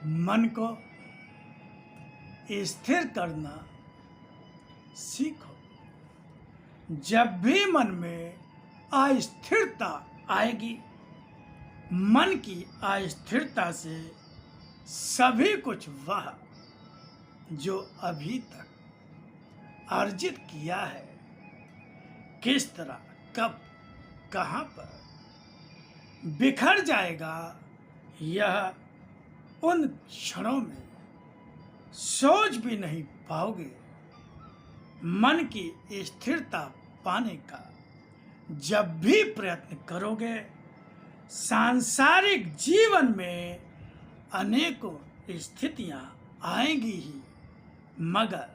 मन को स्थिर करना सीखो। जब भी मन में अस्थिरता आएगी, मन की अस्थिरता से सभी कुछ वह जो अभी तक अर्जित किया है, किस तरह, कब, कहाँ पर बिखर जाएगा, यह उन क्षणों में सोच भी नहीं पाओगे। मन की स्थिरता पाने का जब भी प्रयत्न करोगे, सांसारिक जीवन में अनेकों स्थितियां आएंगी ही, मगर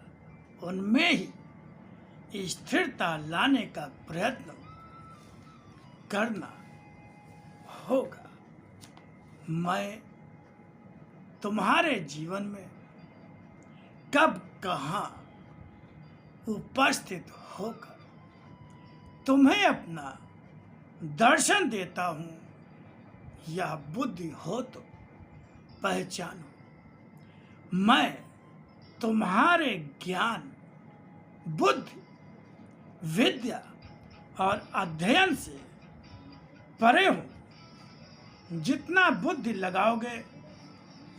उनमें ही स्थिरता लाने का प्रयत्न करना होगा। मैं तुम्हारे जीवन में कब, कहाँ उपस्थित होकर तुम्हें अपना दर्शन देता हूँ, यह बुद्धि हो तो पहचानो। मैं तुम्हारे ज्ञान, बुद्धि, विद्या और अध्ययन से परे हूँ। जितना बुद्धि लगाओगे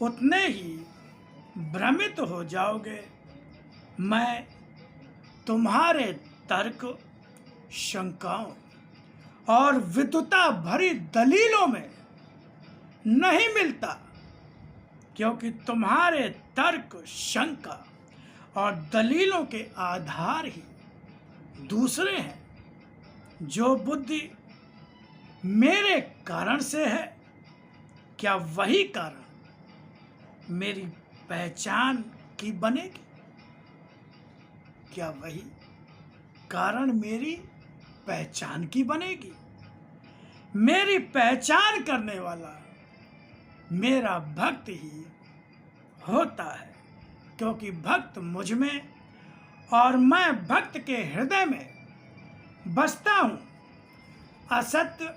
उतने ही भ्रमित हो जाओगे। मैं तुम्हारे तर्क, शंकाओं और विद्वता भरी दलीलों में नहीं मिलता, क्योंकि तुम्हारे तर्क, शंका और दलीलों के आधार ही दूसरे हैं। जो बुद्धि मेरे कारण से है, क्या वही कारण मेरी पहचान की बनेगी? क्या वही कारण मेरी पहचान की बनेगी? मेरी पहचान करने वाला मेरा भक्त ही होता है, क्योंकि भक्त मुझ में और मैं भक्त के हृदय में बसता हूँ। असत्य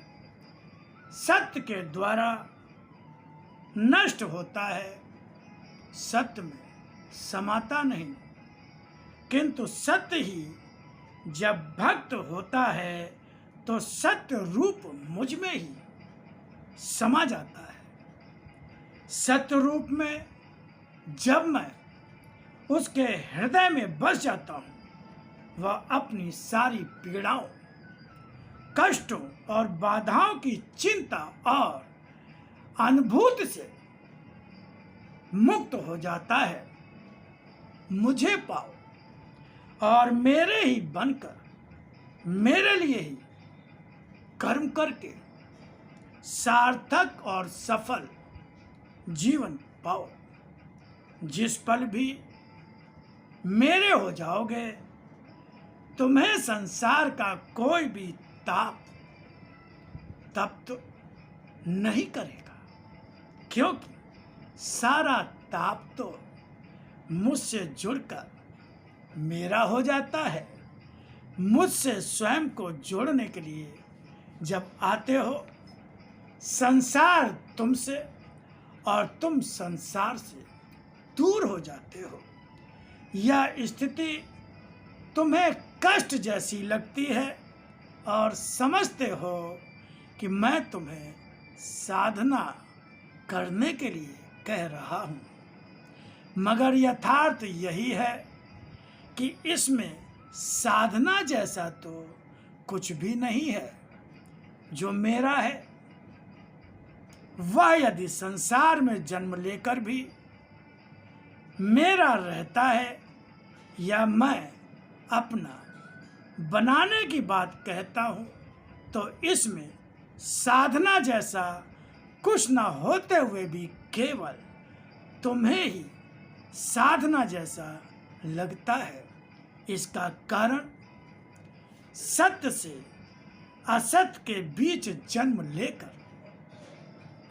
सत्य के द्वारा नष्ट होता है, सत्य में समाता नहीं, किंतु सत्य ही जब भक्त होता है तो सत्य रूप मुझ में ही समा जाता है। सत्य रूप में जब मैं उसके हृदय में बस जाता हूँ, वह अपनी सारी पीड़ाओं, कष्टों और बाधाओं की चिंता और अनुभूति से मुक्त हो जाता है। मुझे पाओ और मेरे ही बनकर, मेरे लिए ही कर्म करके सार्थक और सफल जीवन पाओ। जिस पल भी मेरे हो जाओगे, तुम्हें संसार का कोई भी ताप तप्त नहीं करेगा, क्योंकि सारा ताप तो मुझसे जुड़कर मेरा हो जाता है। मुझसे स्वयं को जोड़ने के लिए जब आते हो, संसार तुमसे और तुम संसार से दूर हो जाते हो। यह स्थिति तुम्हें कष्ट जैसी लगती है और समझते हो कि मैं तुम्हें साधना करने के लिए कह रहा हूँ, मगर यथार्थ यही है कि इसमें साधना जैसा तो कुछ भी नहीं है। जो मेरा है वह यदि संसार में जन्म लेकर भी मेरा रहता है, या मैं अपना बनाने की बात कहता हूँ, तो इसमें साधना जैसा कुछ न होते हुए भी केवल तुम्हें ही साधना जैसा लगता है। इसका कारण सत्य से असत्य के बीच जन्म लेकर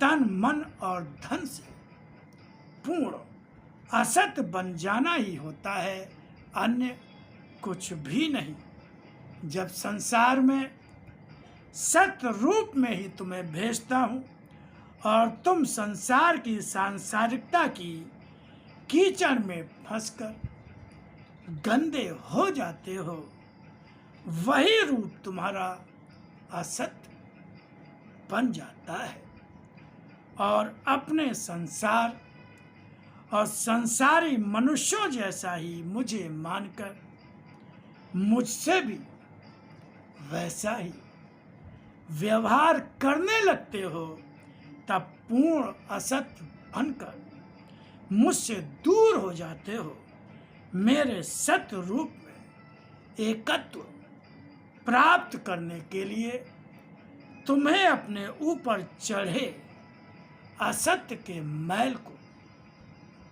तन, मन और धन से पूर्ण असत्य बन जाना ही होता है, अन्य कुछ भी नहीं। जब संसार में सत्य रूप में ही तुम्हें भेजता हूँ और तुम संसार की सांसारिकता की कीचड़ में फंसकर गंदे हो जाते हो। वही रूप तुम्हारा असत्य बन जाता है और अपने संसार और संसारी मनुष्यों जैसा ही मुझे मानकर मुझसे भी वैसा ही व्यवहार करने लगते हो। तब पूर्ण असत्य बनकर मुझसे दूर हो जाते हो। मेरे सत्य रूप में एकत्व प्राप्त करने के लिए तुम्हें अपने ऊपर चढ़े असत्य के मैल को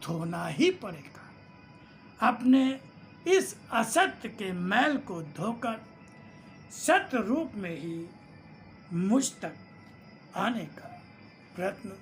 धोना ही पड़ेगा। अपने इस असत्य के मैल को धोकर सत्य रूप में ही मुझ तक आने का प्रयत्न